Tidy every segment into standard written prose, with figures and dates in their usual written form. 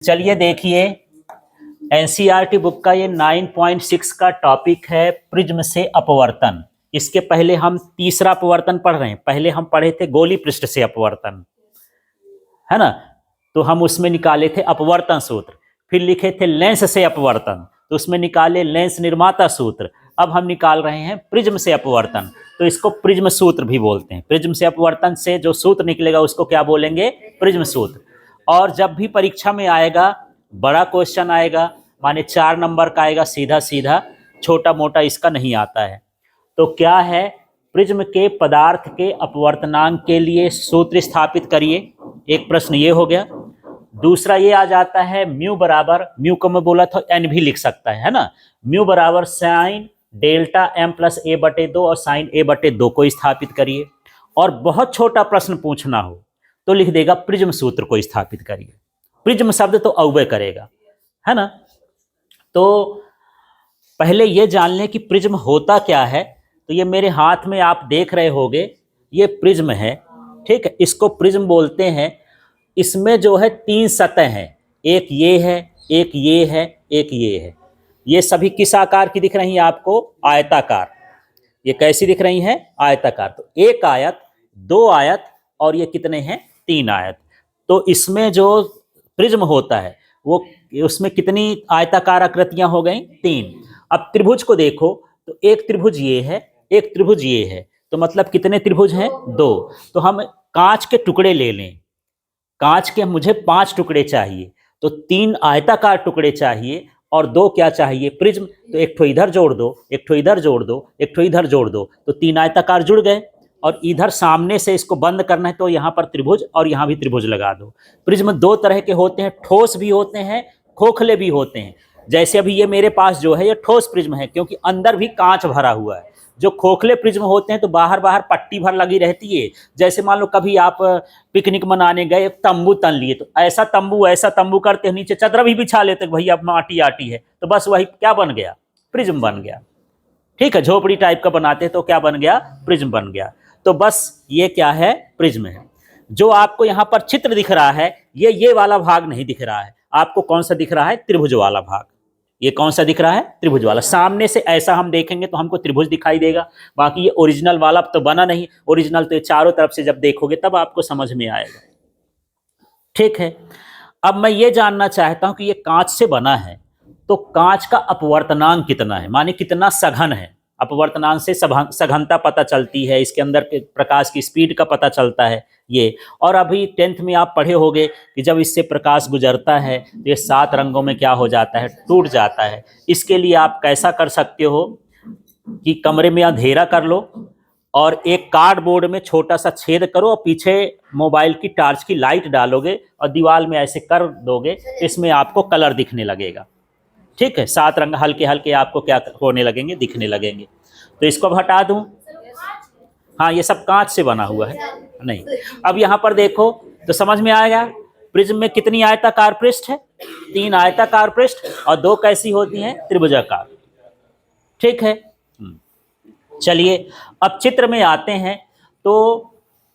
चलिए देखिए, NCERT book का ये 9.6 का टॉपिक है प्रिज्म से अपवर्तन। इसके पहले हम तीसरा अपवर्तन पढ़ रहे हैं। पहले हम पढ़े थे गोली पृष्ठ से अपवर्तन, है ना। तो हम उसमें निकाले थे अपवर्तन सूत्र। फिर लिखे थे लेंस से अपवर्तन, तो उसमें निकाले लेंस निर्माता सूत्र। अब हम निकाल रहे हैं प्रिज्म से अपवर्तन, तो इसको प्रिज्म सूत्र भी बोलते हैं। प्रिज्म से अपवर्तन से जो सूत्र निकलेगा उसको क्या बोलेंगे? प्रिज्म सूत्र। और जब भी परीक्षा में आएगा, बड़ा क्वेश्चन आएगा, माने 4 नंबर का आएगा सीधा सीधा, छोटा मोटा इसका नहीं आता है। तो क्या है? प्रिज्म के पदार्थ के अपवर्तनांक के लिए सूत्र स्थापित करिए। एक प्रश्न ये हो गया। दूसरा ये आ जाता है म्यू बराबर, म्यू को मैं बोला था एन भी लिख सकता है ना। म्यू बराबर साइन डेल्टा एम प्लस ए बटे 2 और साइन ए बटे 2 को स्थापित करिए। और बहुत छोटा प्रश्न पूछना हो तो लिख देगा प्रिज्म सूत्र को स्थापित करिए। प्रिज्म शब्द तो अव्यय करेगा, है ना। तो पहले ये जान लें कि प्रिज्म होता क्या है। तो ये मेरे हाथ में आप देख रहे होंगे, ये प्रिज्म है, ठीक है। इसको प्रिज्म बोलते हैं। इसमें जो है 3 सतह हैं, एक ये है, एक ये है, एक ये है। ये सभी किस आकार की दिख रही हैं आपको? आयताकार। ये कैसी दिख रही हैं? आयताकार। तो एक आयत, 2 आयत और ये कितने हैं? 3 आयत। तो इसमें जो प्रिज्म होता है वो, उसमें कितनी आयताकार आकृतियां हो गई? 3। अब त्रिभुज को देखो तो एक त्रिभुज ये है, एक त्रिभुज ये है, तो मतलब कितने त्रिभुज हैं? 2। तो हम कांच के टुकड़े ले लें। कांच के मुझे 5 टुकड़े चाहिए, तो 3 आयताकार टुकड़े चाहिए और 2 क्या चाहिए? प्रिज्म। तो एक ठो इधर जोड़ दो, एक ठो इधर जोड़ दो, एक ठो इधर जोड़ दो, तो 3 आयताकार जुड़ गए। और इधर सामने से इसको बंद करना है तो यहाँ पर त्रिभुज और यहाँ भी त्रिभुज लगा दो। प्रिज्म 2 तरह के होते हैं, ठोस भी होते हैं, खोखले भी होते हैं। जैसे अभी ये मेरे पास जो है ये ठोस प्रिज्म है, क्योंकि अंदर भी कांच भरा हुआ है। जो खोखले प्रिज्म होते हैं तो बाहर बाहर पट्टी भर लगी रहती है। जैसे मान लो कभी आप पिकनिक मनाने गए, तंबू तन लिए, तो ऐसा तंबू करते हैं, नीचे चदरा भी बिछा लेते भैया माटी आटी है, तो बस वही क्या बन गया? प्रिज्म बन गया, ठीक है। झोपड़ी टाइप का बनाते हैं तो क्या बन गया? प्रिज्म बन गया। तो बस ये क्या है? प्रिज्म है। जो आपको यहाँ पर चित्र दिख रहा है, ये वाला भाग नहीं दिख रहा है आपको। कौन सा दिख रहा है? त्रिभुज वाला भाग। ये कौन सा दिख रहा है? त्रिभुज वाला। सामने से ऐसा हम देखेंगे तो हमको त्रिभुज दिखाई देगा, बाकी ये ओरिजिनल वाला तो बना नहीं। ओरिजिनल तो ये चारों तरफ से जब देखोगे तब आपको समझ में आएगा, ठीक है। अब मैं ये जानना चाहता हूं कि ये कांच से बना है, तो कांच का अपवर्तनांक कितना है, माने कितना सघन है। अपवर्तनांक से सघनता पता चलती है, इसके अंदर के प्रकाश की स्पीड का पता चलता है ये। और अभी 10th में आप पढ़े होंगे कि जब इससे प्रकाश गुजरता है तो ये 7 रंगों में क्या हो जाता है? टूट जाता है। इसके लिए आप कैसा कर सकते हो कि कमरे में अंधेरा कर लो और एक कार्डबोर्ड में छोटा सा छेद करो और पीछे मोबाइल की टॉर्च की लाइट डालोगे और दीवार में ऐसे कर दोगे, इसमें आपको कलर दिखने लगेगा, ठीक है। 7 रंग हल्के हल्के आपको क्या होने लगेंगे? दिखने लगेंगे। तो इसको अब हटा दूं। हाँ, ये सब कांच से बना हुआ है नहीं। अब यहाँ पर देखो तो समझ में आएगा प्रिज्म में कितनी आयताकार पृष्ठ है? 3 आयताकार पृष्ठ और 2 कैसी होती हैं? त्रिभुजाकार, ठीक है। चलिए अब चित्र में आते हैं। तो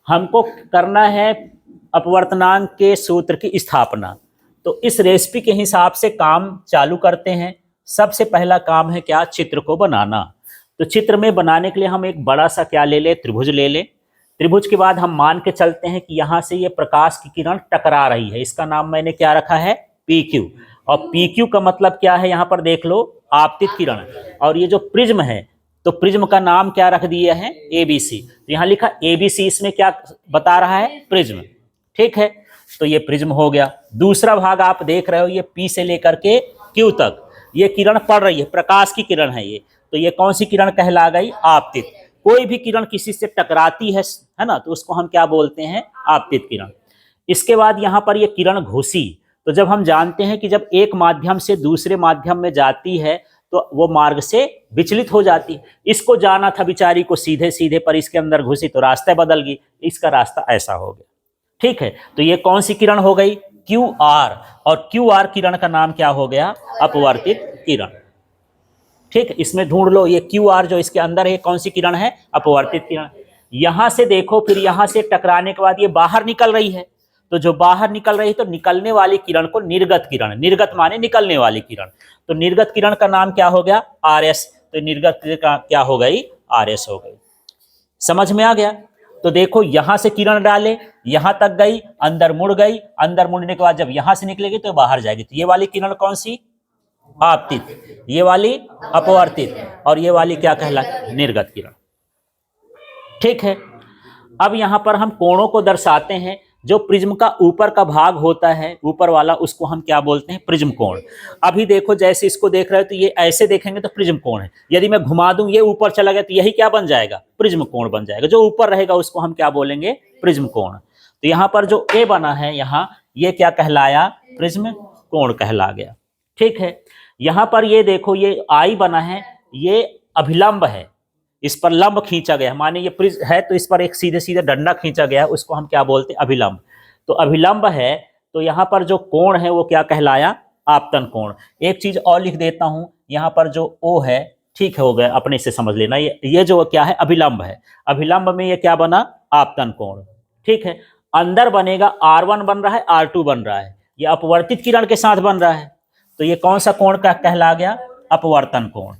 हमको करना है अपवर्तनांक के सूत्र की स्थापना। तो इस रेसिपी के हिसाब से काम चालू करते हैं। सबसे पहला काम है क्या? चित्र को बनाना। तो चित्र में बनाने के लिए हम एक बड़ा सा क्या ले लें? त्रिभुज ले लें। त्रिभुज के बाद हम मान के चलते हैं कि यहाँ से ये प्रकाश की किरण टकरा रही है। इसका नाम मैंने क्या रखा है? PQ। और PQ का मतलब क्या है? यहाँ पर देख लो, आपतित किरण। और ये जो प्रिज्म है तो प्रिज्म का नाम क्या रख दिया है? ABC। तो यहाँ लिखा ABC, इसमें क्या बता रहा है? प्रिज्म, ठीक है। तो ये प्रिज्म हो गया। दूसरा भाग आप देख रहे हो, ये P से लेकर के Q तक ये किरण पड़ रही है, प्रकाश की किरण है ये। तो ये कौन सी किरण कहला गई? आपतित। कोई भी किरण किसी से टकराती है ना, तो उसको हम क्या बोलते हैं? आपतित किरण। इसके बाद यहाँ पर ये किरण घुसी। तो जब हम जानते हैं कि जब एक माध्यम से दूसरे माध्यम में जाती है तो वो मार्ग से विचलित हो जाती है। इसको जाना था बेचारी को सीधे सीधे, पर इसके अंदर घुसी तो रास्ता बदल गई, इसका रास्ता ऐसा हो गया, ठीक है। तो ये कौन सी किरण हो गई? QR। और QR किरण का नाम क्या हो गया? अपवर्तित किरण, ठीक है। इसमें ढूंढ लो ये QR जो इसके अंदर है कौन सी किरण है? अपवर्तित किरण। यहां से देखो, फिर यहां से टकराने के बाद ये बाहर निकल रही है, तो जो बाहर निकल रही तो निकलने वाली किरण को निर्गत किरण, निर्गत माने निकलने वाली किरण, तो निर्गत किरण का नाम क्या हो गया? RS। तो निर्गत किरण क्या हो गई? RS हो गई। समझ में आ गया? तो देखो यहां से किरण डाले, यहां तक गई, अंदर मुड़ गई, अंदर मुड़ने के बाद जब यहां से निकलेगी तो बाहर जाएगी। तो ये वाली किरण कौन सी? आपतित, ये वाली अपवर्तित, और ये वाली क्या कहला? निर्गत किरण। ठीक है। अब यहां पर हम कोणों को दर्शाते हैं। जो प्रिज्म का ऊपर का भाग होता है, ऊपर वाला, उसको हम क्या बोलते हैं? प्रिज्म कोण। अभी देखो जैसे इसको देख रहे हो तो ये ऐसे देखेंगे तो प्रिज्म कोण है। यदि मैं घुमा दूं ये ऊपर चला गया तो यही क्या बन जाएगा? प्रिज्म कोण बन जाएगा। जो ऊपर रहेगा उसको हम क्या बोलेंगे? प्रिज्म कोण। तो यहाँ पर जो ए बना है यहाँ, ये क्या कहलाया? प्रिज्म कोण कहला गया। ठीक है। यहाँ पर ये देखो ये आई बना है, ये अभिलंब है, इस पर लंब खींचा गया, माने ये प्रिज्म है तो इस पर एक सीधे सीधे डंडा खींचा गया, उसको हम क्या बोलते हैं? अभिलंब। तो अभिलंब है तो यहाँ पर जो कोण है वो क्या कहलाया? आपतन कोण। एक चीज और लिख देता हूं, यहाँ पर जो ओ है, ठीक है, हो गया, अपने से समझ लेना, ये जो क्या है? अभिलंब है। अभिलंब में ये क्या बना? आपतन कोण। ठीक है। अंदर बनेगा R1 बन रहा है, R2 बन रहा है, ये अपवर्तित किरण के साथ बन रहा है, तो ये कौन सा कोण का कहला गया? अपवर्तन कोण।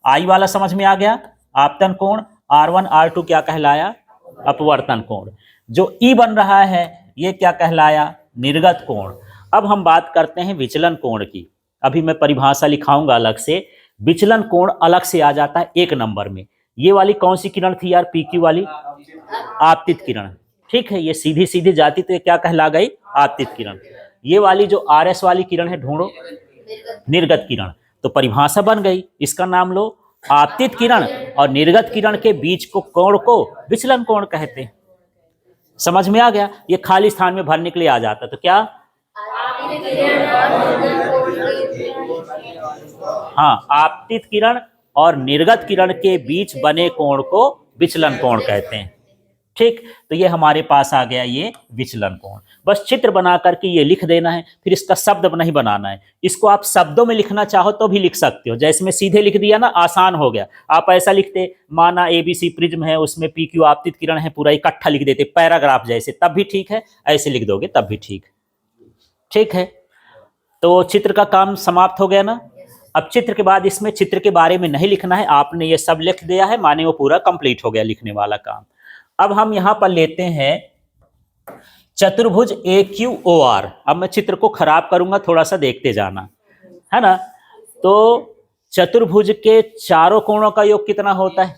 आई वाला समझ में आ गया? आपतन कोण। R1 R2 क्या कहलाया? अपवर्तन कोण। जो ई बन रहा है ये क्या कहलाया? निर्गत कोण। अब हम बात करते हैं विचलन कोण की। अभी मैं परिभाषा लिखाऊंगा अलग से। विचलन कोण अलग से आ जाता है 1 नंबर में। ये वाली कौन सी किरण थी यार? PQ वाली आपतित किरण। ठीक है, ये सीधी सीधी जाती तो ये क्या कहला गई? आपतित किरण। ये वाली जो RS वाली किरण है, ढूंढो, निर्गत किरण। तो परिभाषा बन गई, इसका नाम लो। आपतित किरण और निर्गत किरण के बीच को कोण को विचलन कोण कहते हैं। समझ में आ गया? ये खाली स्थान में भरने के लिए आ जाता, तो क्या? हाँ, आपतित किरण और निर्गत किरण के बीच बने कोण को विचलन कोण कहते हैं। ठीक, तो ये हमारे पास आ गया ये विचलन कोण। बस चित्र बना करके ये लिख देना है, फिर इसका शब्द नहीं बनाना है। इसको आप शब्दों में लिखना चाहो तो भी लिख सकते हो, जैसे मैं सीधे लिख दिया ना, आसान हो गया। आप ऐसा लिखते, माना ABC प्रिज्म है, उसमें PQ आपतित किरण है, पूरा इकट्ठा लिख देते पैराग्राफ जैसे, तब भी ठीक है। ऐसे लिख दोगे तब भी ठीक। ठीक है, तो चित्र का काम समाप्त हो गया ना। अब चित्र के बाद इसमें चित्र के बारे में नहीं लिखना है, आपने ये सब लिख दिया है, माने वो पूरा कंप्लीट हो गया लिखने वाला काम। अब हम यहां पर लेते हैं चतुर्भुज AQOR। अब मैं चित्र को खराब करूंगा, थोड़ा सा देखते जाना, है ना। तो चतुर्भुज के चारों कोणों का योग कितना होता है?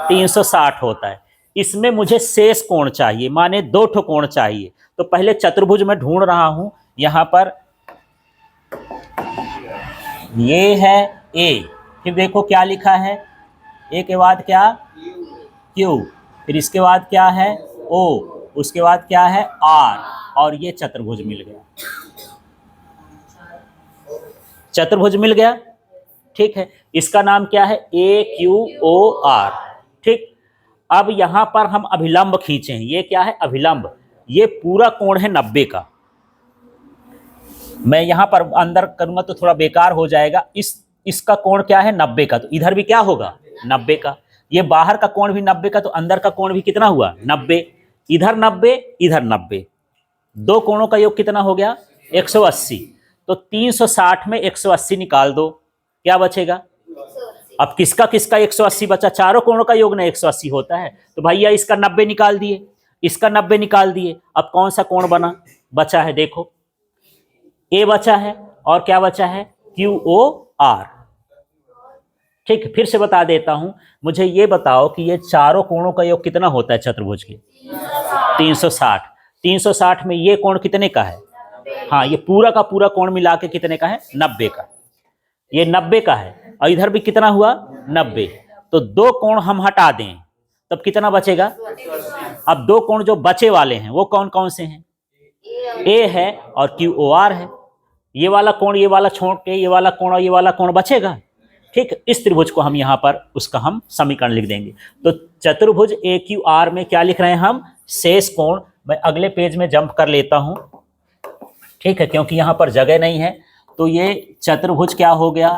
360 होता है। इसमें मुझे शेष कोण चाहिए, माने 2 ठो कोण चाहिए। तो पहले चतुर्भुज में ढूंढ रहा हूं, यहां पर ये है A, फिर देखो क्या लिखा है, A के बाद क्या? Q, फिर इसके बाद क्या है? O, उसके बाद क्या है? R, और ये चतुर्भुज मिल गया। चतुर्भुज मिल गया। ठीक है, इसका नाम क्या है? AQOR। ठीक, अब यहां पर हम अभिलंब खींचे हैं। ये क्या है? अभिलंब। ये पूरा कोण है 90 का। मैं यहां पर अंदर करूंगा तो थोड़ा बेकार हो जाएगा। इसका कोण क्या है? 90 का। तो इधर भी क्या होगा? 90 का। ये बाहर का कोण भी 90 का, तो अंदर का कोण भी कितना हुआ? 90। इधर 90, इधर 90, 2 कोणों का योग कितना हो गया? 180। तो 360 में 180 निकाल दो, क्या बचेगा? अब किसका किसका 180 बचा? चारों कोणों का योग ना 180 होता है। तो भैया इसका 90 निकाल दिए, इसका 90 निकाल दिए। अब कौन सा कोण बना बचा है? देखो, A बचा है, और क्या बचा है? QOR। ठीक, फिर से बता देता हूं, मुझे ये बताओ कि ये चारों कोणों का योग कितना होता है चतुर्भुज के? 360। 360 में ये कोण कितने का है? हाँ, ये पूरा का पूरा कोण मिला के कितने का है? 90 का। ये 90 का है, और इधर भी कितना हुआ? 90। तो 2 कोण हम हटा दें, तब कितना बचेगा? अब 2 कोण जो बचे वाले हैं वो कौन कौन से हैं? A है और QOR है। ये वाला कोण ये वाला छोड़ के ये वाला कोण और ये वाला कोण बचेगा। ठीक, इस त्रिभुज को हम यहाँ पर उसका हम समीकरण लिख देंगे। तो चतुर्भुज AQR में क्या लिख रहे हैं हम? शेष कोण। मैं अगले पेज में जंप कर लेता हूं, ठीक है, क्योंकि यहाँ पर जगह नहीं है। तो ये चतुर्भुज क्या हो गया?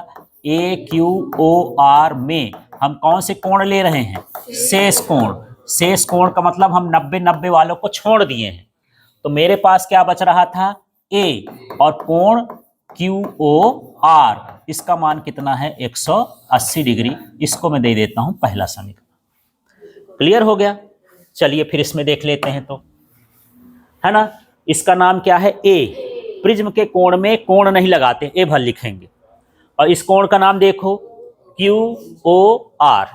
AQOR में हम कौन से कोण ले रहे हैं? शेष कोण। शेष कोण का मतलब हम 90-90 वालों को छोड़ दिए हैं। तो मेरे पास क्या बच रहा था, ए, और कोण QOR इसका मान कितना है, 180 डिग्री। इसको मैं दे देता हूं पहला समीकरण। क्लियर हो गया। चलिए फिर इसमें देख लेते हैं, तो है ना, इसका नाम क्या है, ए। प्रिज्म के कोण में कोण नहीं लगाते, ए भर लिखेंगे। और इस कोण का नाम देखो, QOR।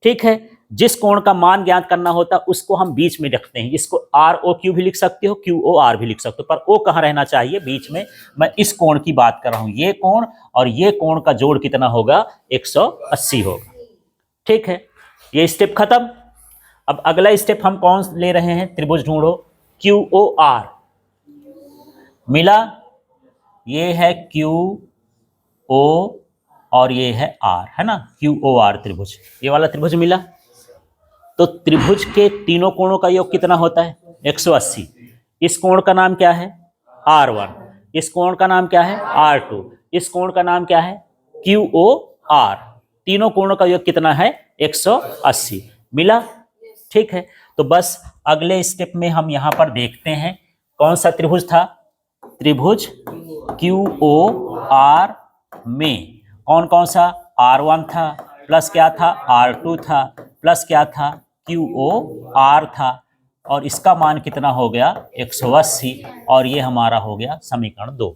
ठीक है, जिस कोण का मान ज्ञात करना होता है उसको हम बीच में रखते हैं। इसको ROQ भी लिख सकते हो, QOR भी लिख सकते हो, पर O कहाँ रहना चाहिए, बीच में। मैं इस कोण की बात कर रहा हूं, ये कोण और ये कोण का जोड़ कितना होगा, 180 होगा। ठीक है, ये स्टेप खत्म। अब अगला स्टेप हम कौन ले रहे हैं, त्रिभुज ढूंढो। QOR मिला, ये है QO और ये है R, है ना, QOR त्रिभुज, ये वाला त्रिभुज मिला। तो त्रिभुज के तीनों कोणों का योग कितना होता है, 180। इस कोण का नाम क्या है, R1। इस कोण का नाम क्या है, R2। इस कोण का नाम क्या है, QOR। तीनों कोणों का योग कितना है, 180 मिला। ठीक है, तो बस अगले स्टेप में हम यहां पर देखते हैं कौन सा त्रिभुज था, त्रिभुज QOR में कौन कौन सा, R1 था, प्लस क्या था, R2 था, प्लस क्या था, QOR था, और इसका मान कितना हो गया, 180, और ये हमारा हो गया समीकरण 2।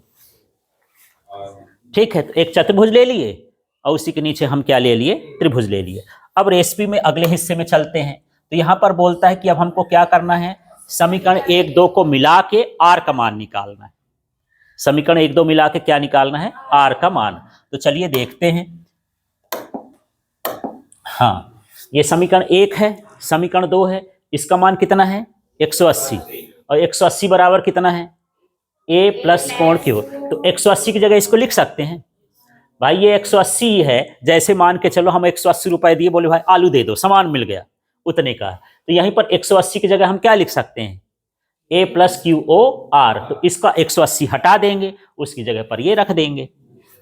ठीक है, तो एक चतुर्भुज ले लिए और उसी के नीचे हम क्या ले लिए, त्रिभुज ले लिए। अब रेसिपी में अगले हिस्से में चलते हैं। तो यहां पर बोलता है कि अब हमको क्या करना है, समीकरण 1 2 को मिला के R का मान निकालना है। समीकरण 1 2 मिला के क्या निकालना है, R का मान। तो चलिए देखते हैं। हाँ, ये समीकरण 1 है, समीकरण 2 है, इसका मान कितना है, 180, और 180 बराबर कितना है, A प्लस कोण Q। तो 180 की जगह इसको लिख सकते हैं, भाई ये 180 ही है। जैसे मान के चलो हम 180 रुपए दिए, बोले भाई आलू दे दो, सामान मिल गया उतने का। तो यहीं पर 180 की जगह हम क्या लिख सकते हैं, A प्लस QOR। तो इसका 180 हटा देंगे, उसकी जगह पर ये रख देंगे।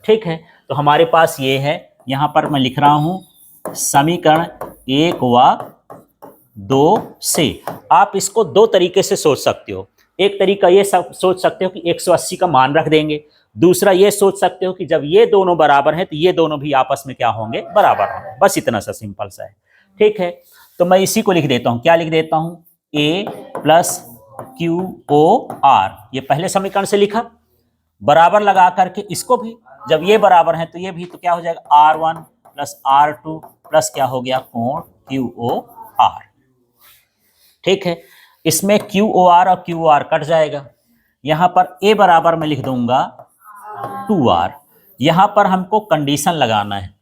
ठीक है, तो हमारे पास ये है, यहां पर मैं लिख रहा हूं समीकरण 1 व 2 से। आप इसको दो तरीके से सोच सकते हो। एक तरीका ये सोच सकते हो कि 180 का मान रख देंगे। दूसरा ये सोच सकते हो कि जब ये दोनों बराबर हैं तो ये दोनों भी आपस में क्या होंगे, बराबर होंगे। बस इतना सा सिंपल सा है। ठीक है, तो मैं इसी को लिख देता हूं, क्या लिख देता हूं, A प्लस QOR। ये पहले समीकरण से लिखा, बराबर लगा करके इसको भी, जब ये बराबर है तो ये भी, तो क्या हो जाएगा, R1 प्लस R2 प्लस क्या हो गया, कोण QOR। ठीक है, इसमें QOR और QOR कट जाएगा। यहां पर A बराबर मैं लिख दूंगा 2R। यहां पर हमको कंडीशन लगाना है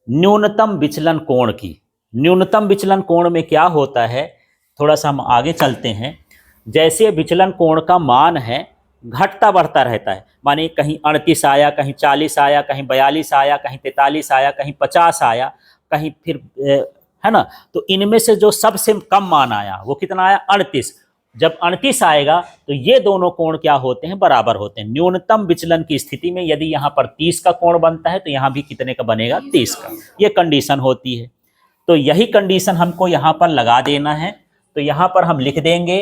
न्यूनतम विचलन कोण की। न्यूनतम विचलन कोण में क्या होता है, थोड़ा सा हम आगे चलते हैं। जैसे विचलन कोण का मान है घटता बढ़ता रहता है, माने कहीं 38 आया, कहीं 40 आया, कहीं 42 आया, कहीं 43 आया, कहीं 50 आया, कहीं फिर है ना। तो इनमें से जो सबसे कम मान आया वो कितना आया, 38। जब 38 आएगा तो ये दोनों कोण क्या होते हैं, बराबर होते हैं। न्यूनतम विचलन की स्थिति में यदि यहाँ पर 30 का कोण बनता है तो यहाँ भी कितने का बनेगा, 30 का। ये कंडीशन होती है। तो यही कंडीशन हमको यहाँ पर लगा देना है। तो यहाँ पर हम लिख देंगे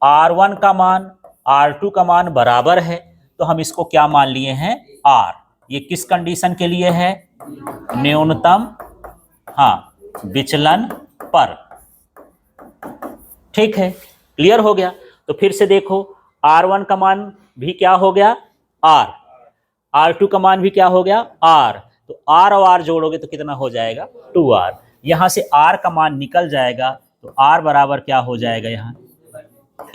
R1 का मान R2 का मान बराबर है, तो हम इसको क्या मान लिए हैं, R। ये किस कंडीशन के लिए है, न्यूनतम, हाँ, विचलन पर। ठीक है, क्लियर हो गया। तो फिर से देखो, R1 का मान भी क्या हो गया, R। R2 का मान भी क्या हो गया, R। तो R और R जोड़ोगे तो कितना हो जाएगा, 2R। यहां से R का मान निकल जाएगा, तो R बराबर क्या हो जाएगा, यहाँ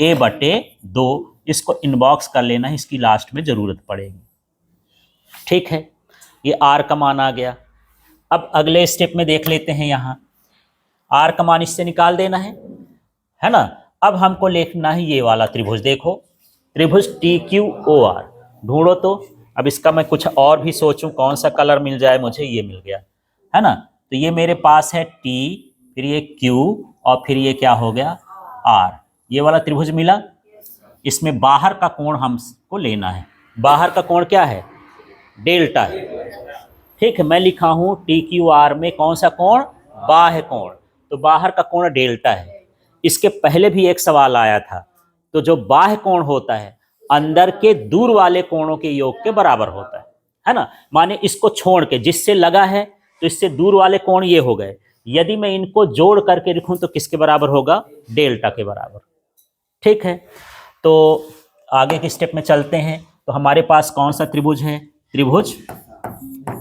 A/2। इसको इनबॉक्स कर लेना है, इसकी लास्ट में जरूरत पड़ेगी। ठीक है, ये R का मान आ गया। अब अगले स्टेप में देख लेते हैं, यहाँ R का मान इससे निकाल देना है ना। अब हमको लिखना है ये वाला त्रिभुज। देखो, त्रिभुज TQOR ढूंढो। तो अब इसका मैं कुछ और भी सोचूं, कौन सा कलर मिल जाए मुझे, ये मिल गया, है ना। तो ये मेरे पास है T, फिर ये Q, और फिर ये क्या हो गया, R। ये वाला त्रिभुज मिला। इसमें बाहर का कोण हमको लेना है। बाहर का कोण क्या है, डेल्टा है। ठीक है, मैं लिखा हूं TQR में कौन सा कोण, बाह्य कोण। तो बाहर का कोण डेल्टा है। इसके पहले भी एक सवाल आया था तो जो बाह्य कोण होता है अंदर के दूर वाले कोणों के योग के बराबर होता है ना। माने इसको छोड़ के जिससे लगा है तो इससे दूर वाले कोण ये हो गए, यदि मैं इनको जोड़ करके लिखूं तो किसके बराबर होगा, डेल्टा के बराबर। ठीक है, तो आगे के स्टेप में चलते हैं। तो हमारे पास कौन सा त्रिभुज है, त्रिभुज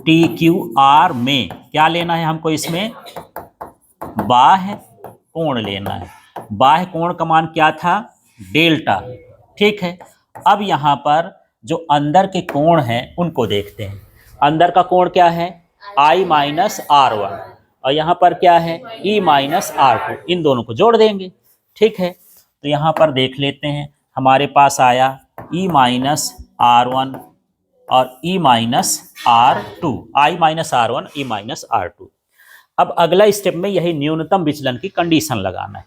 टी क्यू आर में क्या लेना है हमको, इसमें बाह्य कोण लेना है। बाह्य कोण का मान क्या था, डेल्टा। ठीक है, अब यहां पर जो अंदर के कोण हैं उनको देखते हैं। अंदर का कोण क्या है, I माइनस आर वन, और यहां पर क्या है, E माइनस आर टू। इन दोनों को जोड़ देंगे। ठीक है, तो यहां पर देख लेते हैं, हमारे पास आया E माइनस आर वन और E minus r two, I minus r one, E minus r two. अब अगला स्टेप में यही न्यूनतम विचलन की कंडीशन लगाना है।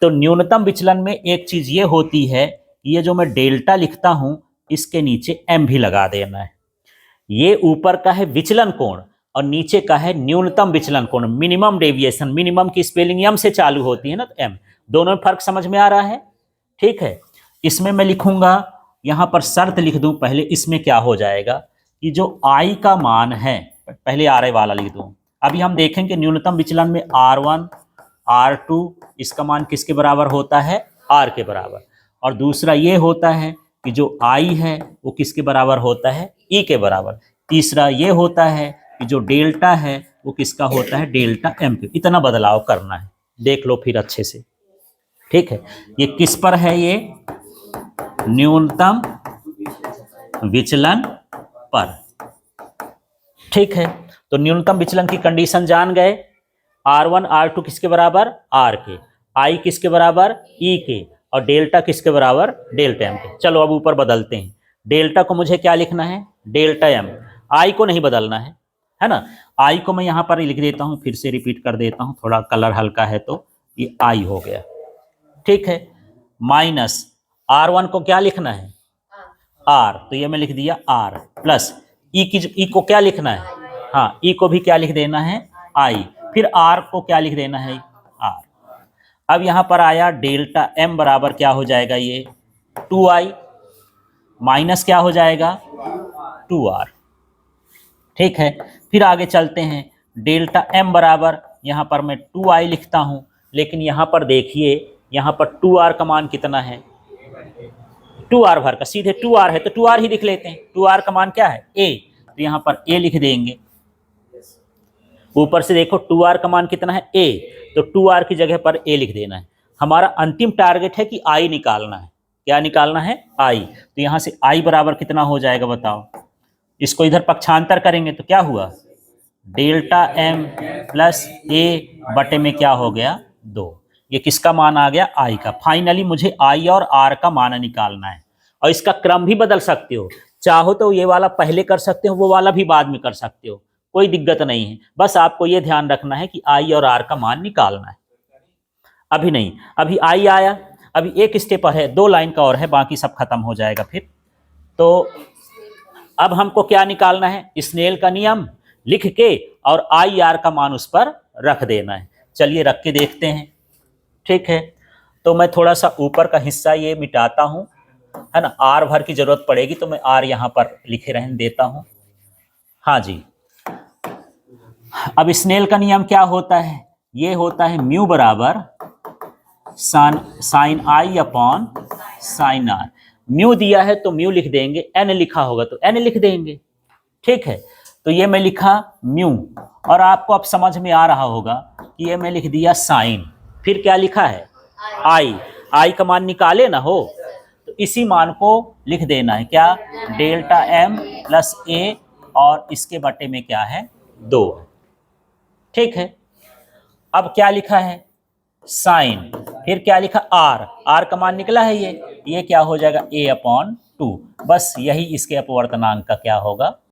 तो न्यूनतम विचलन में एक चीज ये होती है, ये जो मैं डेल्टा लिखता हूं इसके नीचे m भी लगा देना है। ये ऊपर का है विचलन कोण और नीचे का है न्यूनतम विचलन कोण, मिनिमम डेविएशन। मिनिमम की स्पेलिंग m से चालू होती है ना, तो m। दोनों में फर्क समझ में आ रहा है। ठीक है, इसमें मैं लिखूंगा, यहां पर शर्त लिख दूं पहले। इसमें क्या हो जाएगा कि जो I का मान है, पहले RI वाला लिख दूं। अभी हम देखेंगे न्यूनतम विचलन में R1 R2 इसका मान किसके बराबर होता है, R के बराबर। और दूसरा ये होता है कि जो I है वो किसके बराबर होता है, E के बराबर। तीसरा ये होता है कि जो डेल्टा है वो किसका होता है, डेल्टा M के। इतना बदलाव करना है, देख लो फिर अच्छे से। ठीक है, ये किस पर है, ये न्यूनतम विचलन पर। ठीक है, तो न्यूनतम विचलन की कंडीशन जान गए। R1 R2 किसके बराबर, R के, I किसके बराबर, E के, और डेल्टा किसके बराबर, डेल्टा M के। चलो अब ऊपर बदलते हैं। डेल्टा को मुझे क्या लिखना है, डेल्टा M। I को नहीं बदलना है ना। I को मैं यहां पर लिख देता हूं, फिर से रिपीट कर देता हूं, थोड़ा कलर हल्का है तो ये I हो गया। ठीक है, माइनस R1 को क्या लिखना है, R, तो ये मैं लिख दिया R, प्लस E को क्या लिखना है, हाँ E को भी क्या लिख देना है, I। फिर R को क्या लिख देना है, R। अब यहां पर आया डेल्टा M बराबर क्या हो जाएगा, ये 2I माइनस क्या हो जाएगा, 2R। ठीक है, फिर आगे चलते हैं। डेल्टा M बराबर यहां पर मैं 2I लिखता हूं, लेकिन यहां पर देखिए, यहां पर 2R का मान कितना है, 2R भर का, सीधे 2R है तो 2R ही लिख लेते हैं। 2R का मान क्या है, A, तो यहां पर A लिख देंगे। ऊपर से देखो 2R का मान कितना है, A, तो 2R की जगह पर A लिख देना है। हमारा अंतिम टारगेट है कि I निकालना है। क्या निकालना है, I। तो यहां से I बराबर कितना हो जाएगा बताओ। इसको इधर पक्षांतर करेंगे तो क्या हुआ, डेल्टा M प्लस A बटे में क्या हो गया, 2। ये किसका मान आ गया, I का। फाइनली मुझे I और R का मान निकालना है। और इसका क्रम भी बदल सकते हो, चाहो तो ये वाला पहले कर सकते हो, वो वाला भी बाद में कर सकते हो, कोई दिक्कत नहीं है। बस आपको ये ध्यान रखना है कि I और R का मान निकालना है। अभी नहीं, अभी I आया, अभी एक स्टेप है, 2 लाइन का और है, बाकी सब खत्म हो जाएगा फिर। तो अब हमको क्या निकालना है, स्नेल का नियम लिख के और I R का मान उस पर रख देना है। चलिए रख के देखते हैं। ठीक है, तो मैं थोड़ा सा ऊपर का हिस्सा ये मिटाता हूं, है ना। R भर की जरूरत पड़ेगी तो मैं R यहां पर लिखे रहने देता हूं। हाँ जी, अब स्नेल का नियम क्या होता है, ये होता है म्यू बराबर sine I upon sine R। Mu दिया है तो म्यू लिख देंगे, n लिखा होगा तो n लिख देंगे। ठीक है, तो ये मैं लिखा म्यू, और आपको अब समझ में आ रहा होगा कि ये मैं लिख दिया साइन, फिर क्या लिखा है, I का मान निकाले ना हो, तो इसी मान को लिख देना है, क्या, डेल्टा M प्लस A, और इसके बटे में क्या है, 2। ठीक है, अब क्या लिखा है, साइन, फिर क्या लिखा, R का मान निकला है, ये क्या हो जाएगा, A अपॉन 2। बस यही इसके अपवर्तनांक का क्या होगा,